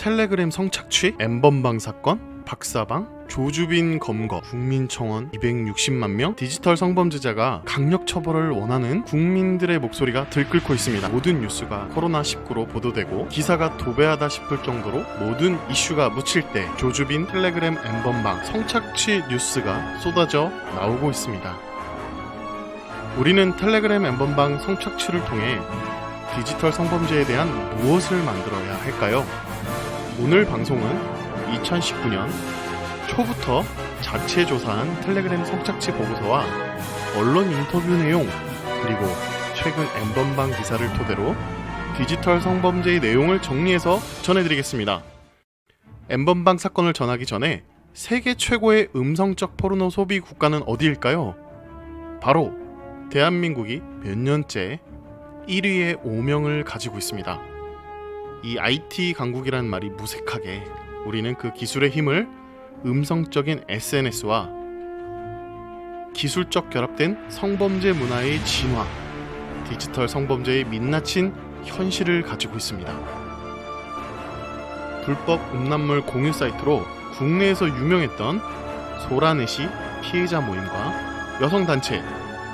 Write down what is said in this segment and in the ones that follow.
텔레그램 성착취, 엠번방 사건, 박사방, 조주빈 검거, 국민청원 260만 명, 디지털 성범죄자가 강력 처벌을 원하는 국민들의 목소리가 들끓고 있습니다. 모든 뉴스가 코로나19로 보도되고 기사가 도배하다 싶을 정도로 모든 이슈가 묻힐 때 조주빈 텔레그램 엠번방 성착취 뉴스가 쏟아져 나오고 있습니다. 우리는 텔레그램 엠번방 성착취를 통해 디지털 성범죄에 대한 무엇을 만들어야 할까요? 오늘 방송은 2019년 초부터 자체 조사한 텔레그램 성착취 보고서와 언론 인터뷰 내용, 그리고 최근 엠번방 기사를 토대로 디지털 성범죄의 내용을 정리해서 전해드리겠습니다. 엠번방 사건을 전하기 전에 세계 최고의 음성적 포르노 소비 국가는 어디일까요? 바로 대한민국이 몇 년째 1위의 오명을 가지고 있습니다. 이 IT 강국이라는 말이 무색하게 우리는 그 기술의 힘을 음성적인 SNS와 기술적 결합된 성범죄 문화의 진화, 디지털 성범죄의 민낯인 현실을 가지고 있습니다. 불법 음란물 공유 사이트로 국내에서 유명했던 소라넷이 피해자 모임과 여성단체,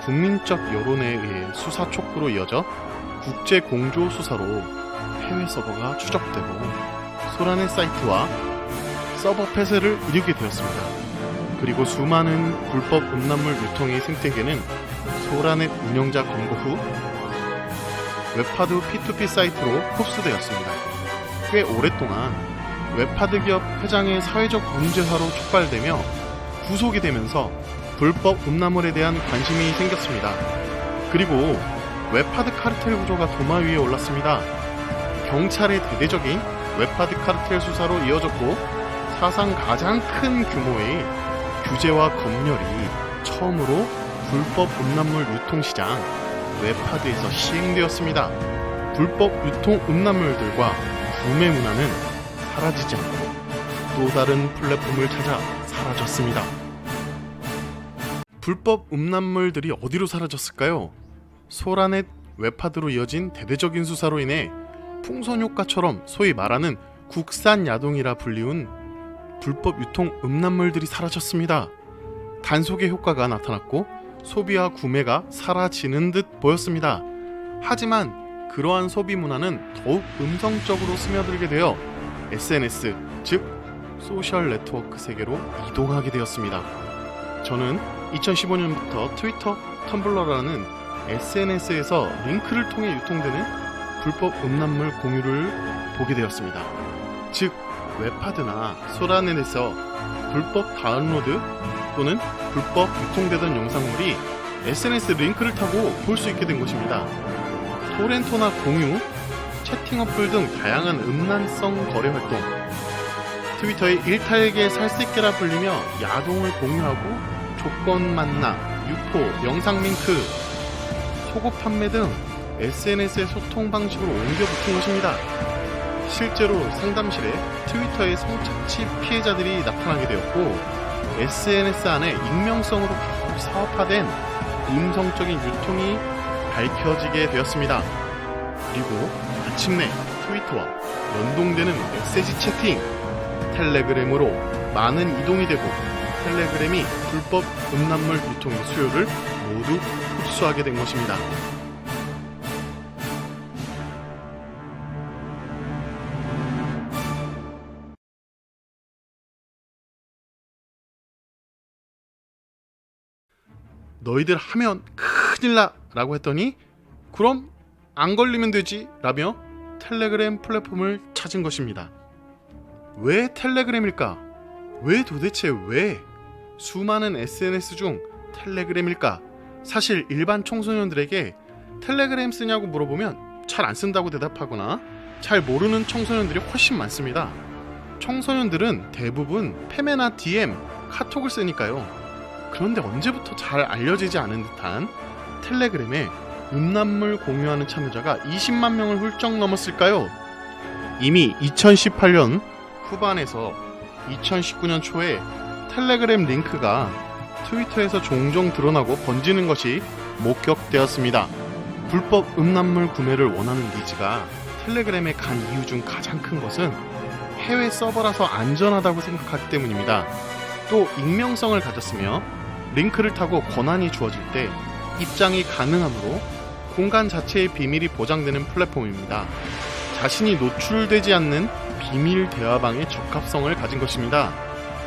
국민적 여론에 의해 수사 촉구로 이어져 국제 공조 수사로 해외 서버가 추적되고 소라넷 사이트와 서버 폐쇄를 이루게 되었습니다. 그리고 수많은 불법 음란물 유통의 생태계는 소라넷 운영자 검거 후 웹하드 P2P 사이트로 흡수되었습니다. 꽤 오랫동안 웹하드 기업 회장의 사회적 문제화로 촉발되며 구속이 되면서 불법 음란물에 대한 관심이 생겼습니다. 그리고 웹하드 카르텔 구조가 도마 위에 올랐습니다. 경찰의 대대적인 웹하드 카르텔 수사로 이어졌고 사상 가장 큰 규모의 규제와 검열이 처음으로 불법 음란물 유통시장 웹하드에서 시행되었습니다. 불법 유통 음란물들과 구매 문화는 사라지지 않고 또 다른 플랫폼을 찾아 사라졌습니다. 불법 음란물들이 어디로 사라졌을까요? 소라넷 웹하드로 이어진 대대적인 수사로 인해 풍선 효과처럼 소위 말하는 국산 야동이라 불리운 불법 유통 음란물들이 사라졌습니다. 단속의 효과가 나타났고 소비와 구매가 사라지는 듯 보였습니다. 하지만 그러한 소비 문화는 더욱 음성적으로 스며들게 되어 SNS, 즉 소셜 네트워크 세계로 이동하게 되었습니다. 저는 2015년부터 트위터, 텀블러라는 SNS에서 링크를 통해 유통되는 불법 음란물 공유를 보게 되었습니다. 즉 웹하드나 소라넷에서 불법 다운로드 또는 불법 유통되던 영상물이 SNS 링크를 타고 볼 수 있게 된 것입니다. 토렌토나 공유, 채팅 어플 등 다양한 음란성 거래 활동, 트위터의 일탈계 살쾡게라 불리며 야동을 공유하고 조건 만남, 유포, 영상 링크, 속옷 판매 등 SNS의 소통 방식으로 옮겨 붙은 것입니다. 실제로 상담실에 트위터의 성착취 피해자들이 나타나게 되었고 SNS 안에 익명성으로 더욱 사업화된 음성적인 유통이 밝혀지게 되었습니다. 그리고 마침내 트위터와 연동되는 메시지 채팅, 텔레그램으로 많은 이동이 되고 텔레그램이 불법 음란물 유통의 수요를 모두 흡수하게 된 것입니다. 너희들 하면 큰일 나 라고 했더니 그럼 안 걸리면 되지 라며 텔레그램 플랫폼을 찾은 것입니다. 왜 텔레그램일까? 왜 도대체 왜 수많은 SNS 중 텔레그램일까? 사실 일반 청소년들에게 텔레그램 쓰냐고 물어보면 잘 안 쓴다고 대답하거나 잘 모르는 청소년들이 훨씬 많습니다. 청소년들은 대부분 페메나 DM, 카톡을 쓰니까요. 그런데 언제부터 잘 알려지지 않은 듯한 텔레그램에 음란물 공유하는 참여자가 20만 명을 훌쩍 넘었을까요? 이미 2018년 후반에서 2019년 초에 텔레그램 링크가 트위터에서 종종 드러나고 번지는 것이 목격되었습니다. 불법 음란물 구매를 원하는 니즈가 텔레그램에 간 이유 중 가장 큰 것은 해외 서버라서 안전하다고 생각하기 때문입니다. 또 익명성을 가졌으며 링크를 타고 권한이 주어질 때 입장이 가능하므로 공간 자체의 비밀이 보장되는 플랫폼입니다. 자신이 노출되지 않는 비밀 대화방의 적합성을 가진 것입니다.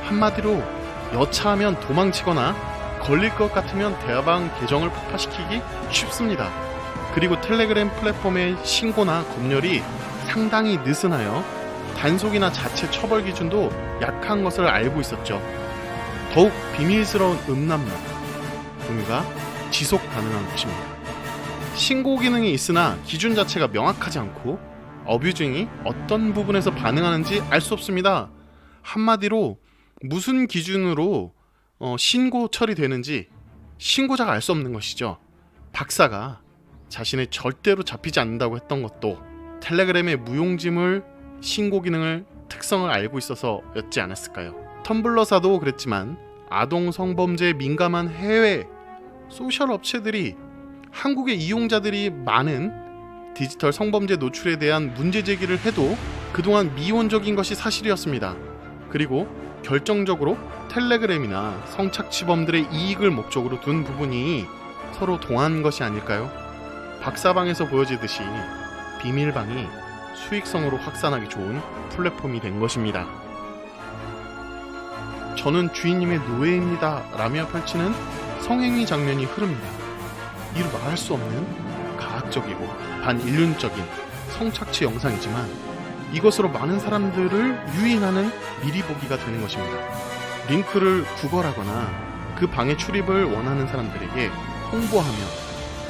한마디로 여차하면 도망치거나 걸릴 것 같으면 대화방 계정을 폭파시키기 쉽습니다. 그리고 텔레그램 플랫폼의 신고나 검열이 상당히 느슨하여 단속이나 자체 처벌 기준도 약한 것을 알고 있었죠. 더욱 비밀스러운 음란물 공유가 지속 가능한 것입니다. 신고 기능이 있으나 기준 자체가 명확하지 않고 어뷰징이 어떤 부분에서 반응하는지 알 수 없습니다. 한마디로 무슨 기준으로 신고 처리되는지 신고자가 알 수 없는 것이죠. 박사가 자신의 절대로 잡히지 않는다고 했던 것도 텔레그램의 무용지물 신고 기능을 특성을 알고 있어서였지 않았을까요? 텀블러사도 그랬지만 아동 성범죄에 민감한 해외 소셜 업체들이 한국의 이용자들이 많은 디지털 성범죄 노출에 대한 문제 제기를 해도 그동안 미온적인 것이 사실이었습니다. 그리고 결정적으로 텔레그램이나 성착취범들의 이익을 목적으로 둔 부분이 서로 동한 것이 아닐까요? 박사방에서 보여지듯이 비밀방이 수익성으로 확산하기 좋은 플랫폼이 된 것입니다. 저는 주인님의 노예입니다 라며 펼치는 성행위 장면이 흐릅니다. 이루 말할 수 없는 가학적이고 반인륜적인 성착취 영상이지만 이것으로 많은 사람들을 유인하는 미리 보기가 되는 것입니다. 링크를 구걸하거나 그 방에 출입을 원하는 사람들에게 홍보하며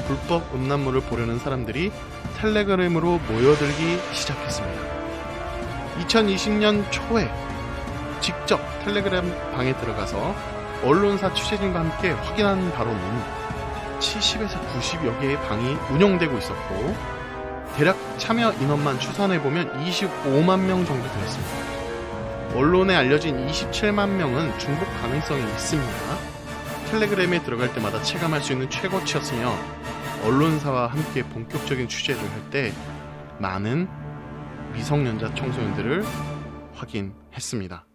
불법 음란물을 보려는 사람들이 텔레그램으로 모여들기 시작했습니다. 2020년 초에 직접 텔레그램 방에 들어가서 언론사 취재진과 함께 확인한 바로는 70에서 90여 개의 방이 운영되고 있었고 대략 참여 인원만 추산해보면 25만 명 정도 되었습니다. 언론에 알려진 27만 명은 중복 가능성이 있습니다. 텔레그램에 들어갈 때마다 체감할 수 있는 최고치였으며 언론사와 함께 본격적인 취재를 할 때 많은 미성년자 청소년들을 확인했습니다.